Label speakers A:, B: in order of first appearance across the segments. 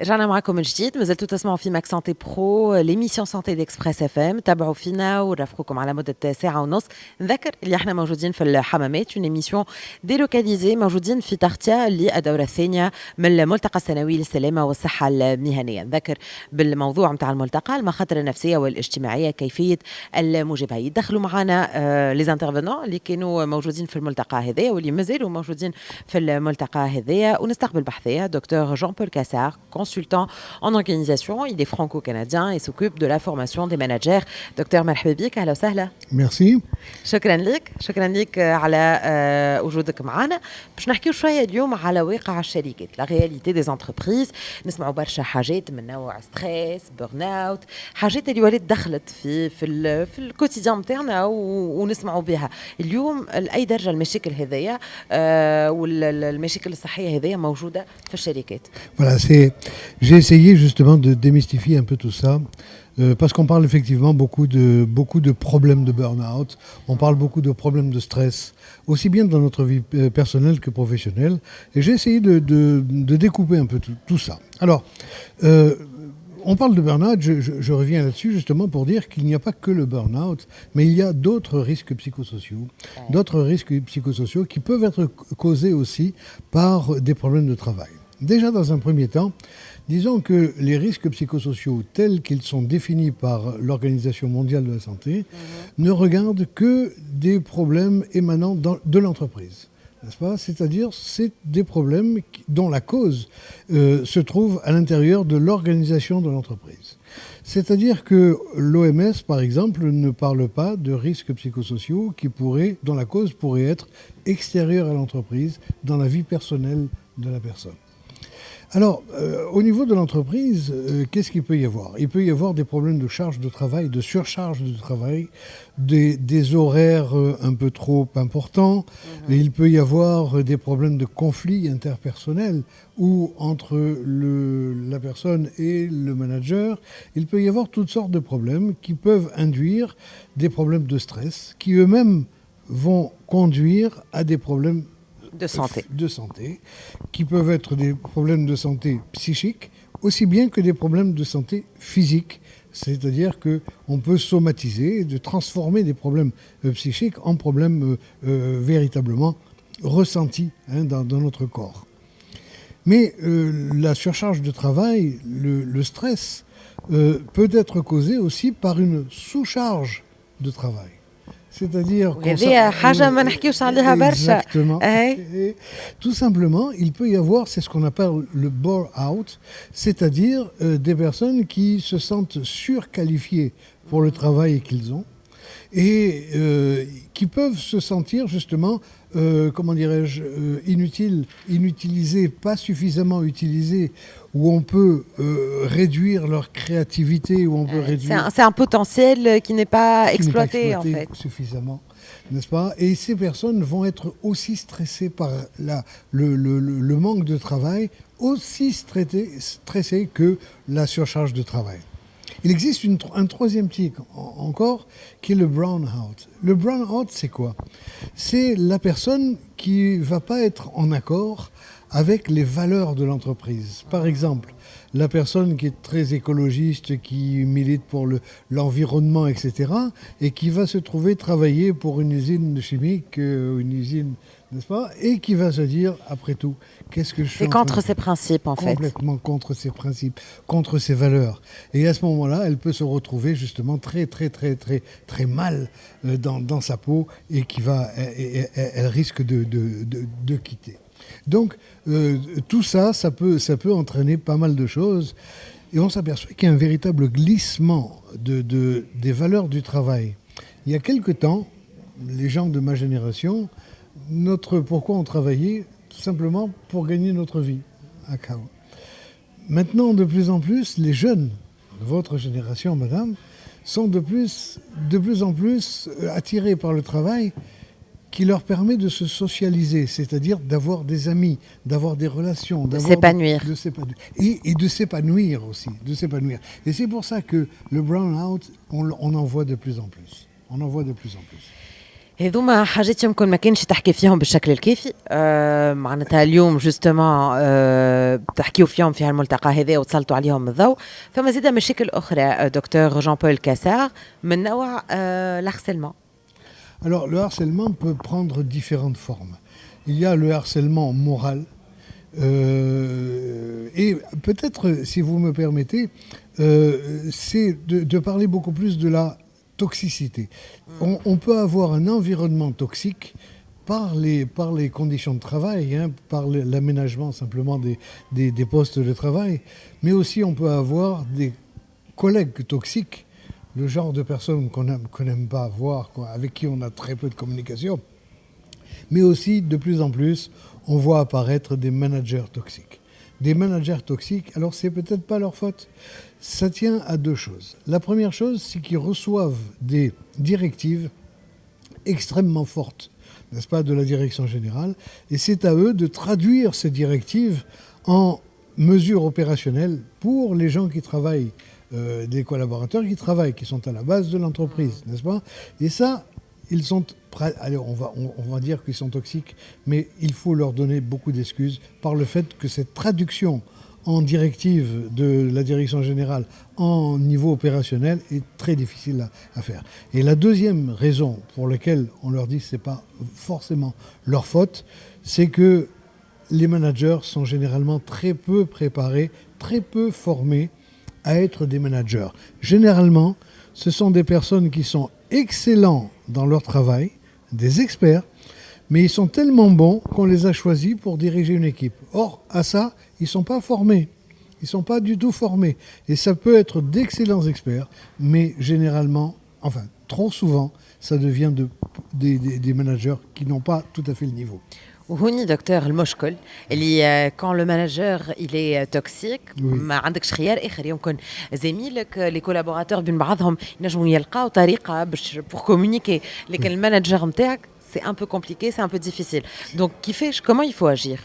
A: رجعنا معاكم من جديد، ما زلتوا تسمعوا في ماك سانتي برو ليميسيون سانتي ديكسبريس اف ام. تابعوا فينا ونرافقكم على مده ساعه ونص. نذكر اللي احنا موجودين في الحمامات، اون ايميسيون ديلوكاليزي، موجودين في تغطيه للدوره الثانيه من الملتقى السنوي للسلامه والصحه المهنيه. نذكر بالموضوع نتاع الملتقى المخاطر النفسيه والاجتماعيه، كيفيه المواجهه. يدخلوا معنا لي زانترفونون اللي كانوا موجودين في الملتقى هذايا واللي مازالوا موجودين في الملتقى هذايا، ونستقبل بحثيه دكتور جون بول كاسار، consultant en organisation. Il est franco-canadien et s'occupe de la formation des managers. دكتور مرحبا بك، اهلا وسهلا.
B: Merci.
A: شكرا لك على وجودك معنا. باش نحكيو شويه اليوم على واقع الشركات، لا رياليتي دي زونتربريز. نسمعوا برشا حاجات من نوع ستريس، بيرن اوت، حاجات اللي ولات دخلت في الكوتيديان نتاعنا ونسمعوا بها اليوم. لاي درجه المشاكل هذيا والمشاكل الصحيه هذيا موجوده في الشركات؟
B: Voilà, j'ai essayé justement de démystifier un peu tout ça, parce qu'on parle effectivement beaucoup de problèmes de burn-out, on parle beaucoup de problèmes de stress, aussi bien dans notre vie personnelle que professionnelle, et j'ai essayé de découper un peu tout ça. Alors, on parle de burn-out, je reviens là-dessus justement pour dire qu'il n'y a pas que le burn-out, mais il y a d'autres risques psychosociaux qui peuvent être causés aussi par des problèmes de travail. Déjà, dans un premier temps, disons que les risques psychosociaux tels qu'ils sont définis par l'Organisation mondiale de la santé ne regardent que des problèmes émanant de l'entreprise. N'est-ce pas ? C'est-à-dire, c'est des problèmes dont la cause se trouve à l'intérieur de l'organisation de l'entreprise. C'est-à-dire que l'OMS, par exemple, ne parle pas de risques psychosociaux dont la cause pourrait être extérieure à l'entreprise, dans la vie personnelle de la personne. Alors, au niveau de l'entreprise, qu'est-ce qu'il peut y avoir ? Il peut y avoir des problèmes de charge de travail, de surcharge de travail, des horaires un peu trop importants. Il peut y avoir des problèmes de conflits interpersonnels ou entre la personne et le manager. Il peut y avoir toutes sortes de problèmes qui peuvent induire des problèmes de stress qui eux-mêmes vont conduire à des problèmes de santé, qui peuvent être des problèmes de santé psychique, aussi bien que des problèmes de santé physique. C'est-à-dire qu'on peut somatiser, de transformer des problèmes psychiques en problèmes véritablement ressentis dans notre corps. Mais la surcharge de travail, le stress, peut être causé aussi par une sous-charge de travail. C'est-à-dire exactement. Et tout simplement, il peut y avoir, c'est ce qu'on appelle le burn-out, c'est-à-dire des personnes qui se sentent surqualifiées pour le travail qu'ils ont et qui peuvent se sentir justement, inutilisées, pas suffisamment utilisées, où on peut réduire leur créativité, où on peut réduire...
A: C'est un potentiel qui n'est pas exploité en fait.
B: Suffisamment, n'est-ce pas ? Et ces personnes vont être aussi stressées par le manque de travail, aussi stressées que la surcharge de travail. Il existe un troisième type encore, qui est le burn-out. Le burn-out, c'est quoi ? C'est la personne qui ne va pas être en accord avec les valeurs de l'entreprise. Par exemple, la personne qui est très écologiste, qui milite pour l'environnement, etc., et qui va se trouver travailler pour une usine chimique, une usine, n'est-ce pas ? Et qui va se dire, après tout, qu'est-ce que je fais ?
A: C'est contre ses principes, en fait.
B: Complètement contre ses principes, contre ses valeurs. Et à ce moment-là, elle peut se retrouver justement très mal dans sa peau et elle risque de quitter. Donc, tout ça, ça peut entraîner pas mal de choses. Et on s'aperçoit qu'il y a un véritable glissement des valeurs du travail. Il y a quelque temps, les gens de ma génération, pourquoi on travaillait ? Tout simplement pour gagner notre vie. Maintenant, de plus en plus, les jeunes de votre génération, madame, sont de plus en plus attirés par le travail qui leur permet de se socialiser, c'est-à-dire d'avoir des amis, d'avoir des relations,
A: de s'épanouir.
B: Et de s'épanouir aussi, Et c'est pour ça que le burn-out, on en voit de plus en plus.
A: هذوما حاجات يمكن ما كانش تحكي فيهم بالشكل الكافي معناتها اليوم جوستومون تحكيو فيهم في هالملتقى هذا وتسلطوا عليهم الضوء. فما زيد مشاكل أخرى دكتور جان بول كاسار من نوع الهارسيلمون.
B: Alors, le harcèlement peut prendre différentes formes. Il y a le harcèlement moral. Et peut-être, si vous me permettez, c'est de parler beaucoup plus de la toxicité. On peut avoir un environnement toxique par les conditions de travail, par l'aménagement simplement des postes de travail, mais aussi on peut avoir des collègues toxiques, le genre de personnes qu'on n'aime pas voir, avec qui on a très peu de communication. Mais aussi, de plus en plus, on voit apparaître des managers toxiques. Des managers toxiques, alors c'est peut-être pas leur faute. Ça tient à deux choses. La première chose, c'est qu'ils reçoivent des directives extrêmement fortes, n'est-ce pas, de la direction générale, et c'est à eux de traduire ces directives en mesures opérationnelles pour les gens qui travaillent, des collaborateurs qui travaillent, qui sont à la base de l'entreprise, n'est-ce pas? Et ça, ils sont, allez, on va dire qu'ils sont toxiques, mais il faut leur donner beaucoup d'excuses par le fait que cette traduction en directive de la direction générale en niveau opérationnel est très difficile à faire. Et la deuxième raison pour laquelle on leur dit que ce n'est pas forcément leur faute, c'est que les managers sont généralement très peu préparés, très peu formés à être des managers. Généralement, ce sont des personnes qui sont excellents dans leur travail, des experts, mais ils sont tellement bons qu'on les a choisis pour diriger une équipe. Or, à ça, ils ne sont pas formés. Ils ne sont pas du tout formés. Et ça peut être d'excellents experts, mais généralement, enfin, trop souvent, ça devient des managers qui n'ont pas tout à fait le niveau.
A: وهوني دكتور المشكل اللي كان لو مانجر إلي توكسيك ما عندكش خيار اخر. يمكن زميلك لي كولابوراتور بين بعضهم ينجموا يلقاو طريقه باش بور كومونيكي، لكن المانجر نتاعك c'est un peu compliqué, c'est un peu difficile. Donc comment il faut agir?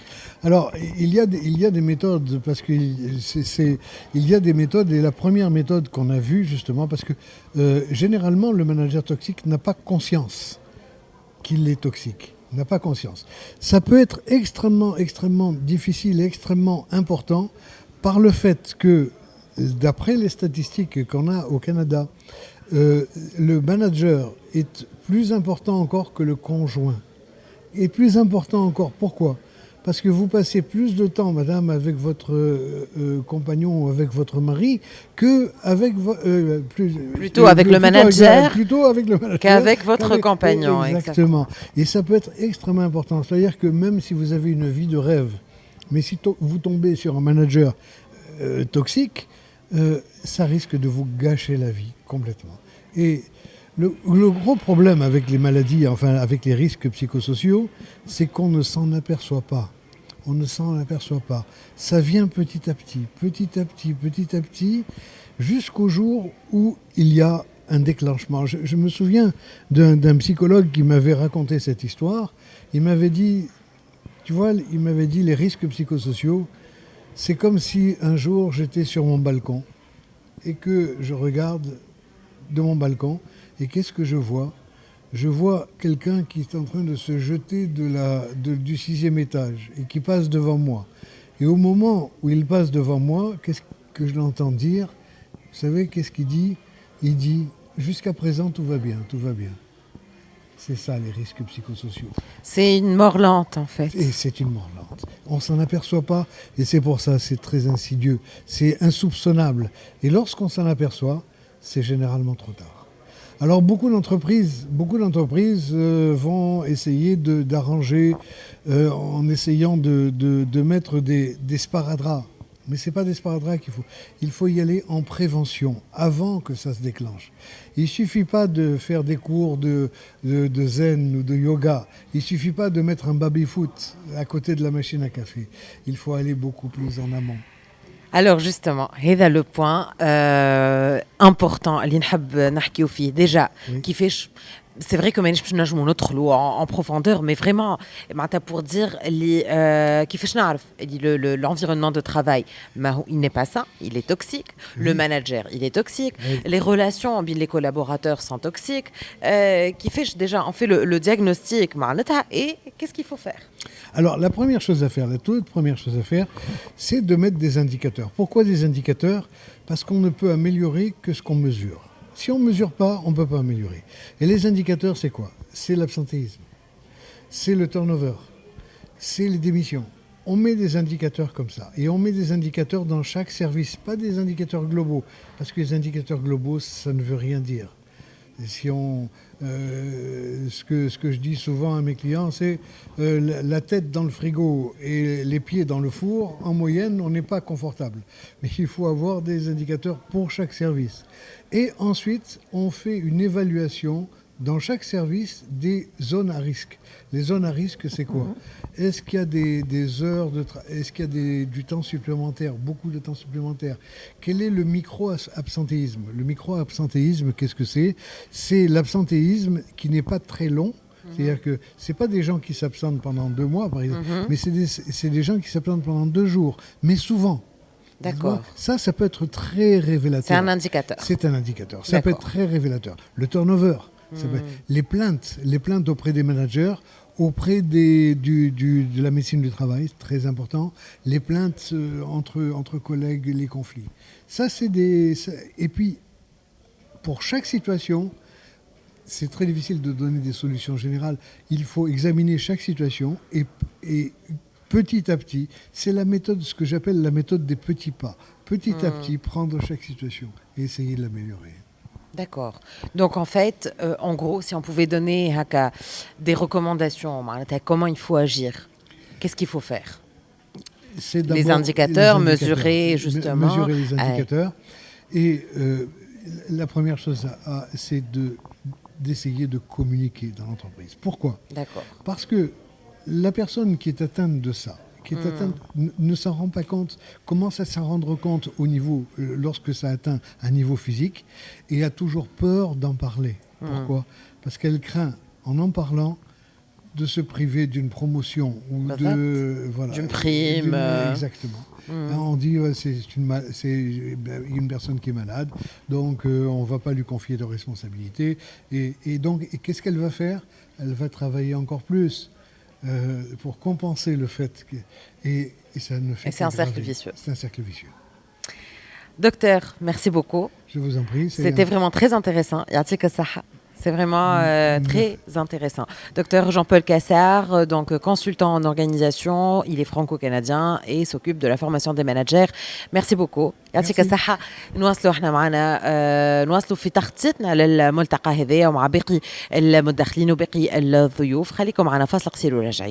B: Alors, il y a des méthodes, parce qu'il y a des méthodes, et la première méthode qu'on a vue, justement, parce que généralement, le manager toxique n'a pas conscience qu'il est toxique. N'a pas conscience. Ça peut être extrêmement difficile et extrêmement important par le fait que, d'après les statistiques qu'on a au Canada, le manager est plus important encore que le conjoint. Et plus important encore, pourquoi ? Parce que vous passez plus de temps, madame, avec votre compagnon ou avec votre mari qu'avec
A: plutôt avec le manager qu'avec votre compagnon.
B: Exactement. Et ça peut être extrêmement important. C'est-à-dire que même si vous avez une vie de rêve, mais si vous tombez sur un manager toxique, ça risque de vous gâcher la vie complètement. Et le gros problème avec les maladies, enfin avec les risques psychosociaux, c'est qu'on ne s'en aperçoit pas. On ne s'en aperçoit pas. Ça vient petit à petit, jusqu'au jour où il y a un déclenchement. Je me souviens d'un psychologue qui m'avait raconté cette histoire. Il m'avait dit, tu vois, il m'avait dit les risques psychosociaux, c'est comme si un jour j'étais sur mon balcon et que je regarde de mon balcon. Et qu'est-ce que je vois ? Je vois quelqu'un qui est en train de se jeter du 6e étage et qui passe devant moi. Et au moment où il passe devant moi, qu'est-ce que je l'entends dire ? Vous savez, qu'est-ce qu'il dit ? Il dit « Jusqu'à présent, tout va bien, tout va bien ». C'est ça, les risques psychosociaux.
A: C'est une mort lente, en fait.
B: Et c'est une mort lente. On ne s'en aperçoit pas, et c'est pour ça, c'est très insidieux. C'est insoupçonnable. Et lorsqu'on s'en aperçoit, c'est généralement trop tard. Alors beaucoup d'entreprises vont essayer d'arranger en essayant de mettre des sparadraps. Mais ce n'est pas des sparadraps qu'il faut. Il faut y aller en prévention, avant que ça se déclenche. Il ne suffit pas de faire des cours de zen ou de yoga. Il ne suffit pas de mettre un baby-foot à côté de la machine à café. Il faut aller beaucoup plus en amont.
A: Alors justement, هذا le point important اللي نحب نحكيو فيه déjà. كيفاش C'est vrai que مانيش باش نجموا ندخلوا en profondeur, mais vraiment معناتها pour dire اللي كيفاش نعرف اللي l'environnement de travail il n'est pas sain, il est toxique, le manager il est toxique,
B: Oui.
A: les relations بين les collaborateurs sont toxiques, كيفاش déjà on fait le diagnostic معناتها et qu'est-ce qu'il faut faire?
B: Alors, la première chose à faire, la toute première chose à faire, c'est de mettre des indicateurs. Pourquoi des indicateurs? Parce qu'on ne peut améliorer que ce qu'on mesure. Si on ne mesure pas, on ne peut pas améliorer. Et les indicateurs, c'est quoi? C'est l'absentéisme, c'est le turnover, c'est les démissions. On met des indicateurs comme ça. Et on met des indicateurs dans chaque service, pas des indicateurs globaux. Parce que les indicateurs globaux, ça ne veut rien dire. Si on, ce que je dis souvent à mes clients, c'est la tête dans le frigo et les pieds dans le four. En moyenne, on n'est pas confortable. Mais il faut avoir des indicateurs pour chaque service. Et ensuite, on fait une évaluation dans chaque service des zones à risque. Les zones à risque, c'est quoi? Est-ce qu'il y a des heures de est-ce qu'il y a du temps supplémentaire, beaucoup de temps supplémentaire? Quel est le micro-absentéisme? Le micro-absentéisme, qu'est-ce que c'est? C'est l'absentéisme qui n'est pas très long. C'est-à-dire que ce n'est pas des gens qui s'absentent pendant 2 mois, par exemple, mais c'est des gens qui s'absentent pendant 2 jours, mais souvent.
A: D'accord.
B: Ça peut être très révélateur.
A: C'est un indicateur.
B: C'est un indicateur. Ça peut être très révélateur. Le turnover, les plaintes auprès des managers, auprès de la médecine du travail, c'est très important. Les plaintes entre collègues, les conflits. Ça, c'est et puis, pour chaque situation, c'est très difficile de donner des solutions générales. Il faut examiner chaque situation et petit à petit, c'est la méthode, ce que j'appelle la méthode des petits pas. Petit à petit, prendre chaque situation et essayer de l'améliorer.
A: D'accord. Donc en fait, en gros, si on pouvait donner des recommandations, comment il faut agir, qu'est-ce qu'il faut faire? Les indicateurs, mesurer justement.
B: Mesurer les indicateurs. Et la première chose, c'est d'essayer de communiquer dans l'entreprise. Pourquoi?
A: D'accord.
B: Parce que la personne qui est atteinte de ça, qui est atteinte, ne s'en rend pas compte, commence à s'en rendre compte au niveau, lorsque ça atteint un niveau physique, et a toujours peur d'en parler. Pourquoi? Parce qu'elle craint, en parlant, de se priver d'une promotion ou
A: d'une prime.
B: Exactement. On dit c'est une personne qui est malade, donc on ne va pas lui confier de responsabilité. Et donc, qu'est-ce qu'elle va faire? Elle va travailler encore plus. Pour compenser le fait que... Et ça ne fait
A: c'est un cercle vicieux.
B: C'est un cercle vicieux.
A: Docteur, merci beaucoup.
B: Je vous en prie.
A: C'était vraiment très intéressant. Yatik as-saha. C'est vraiment très intéressant. Docteur Jean-Paul Cassard, donc consultant en organisation, il est franco-canadien et s'occupe de la formation des managers. Merci beaucoup. يعطيك الصحة. نواصلوا احنا معنا نواصلوا في تغطيتنا للملتقى هذايا ومع باقي المداخلين وباقي الضيوف. خليكم معنا فاصل قصير وراجعين.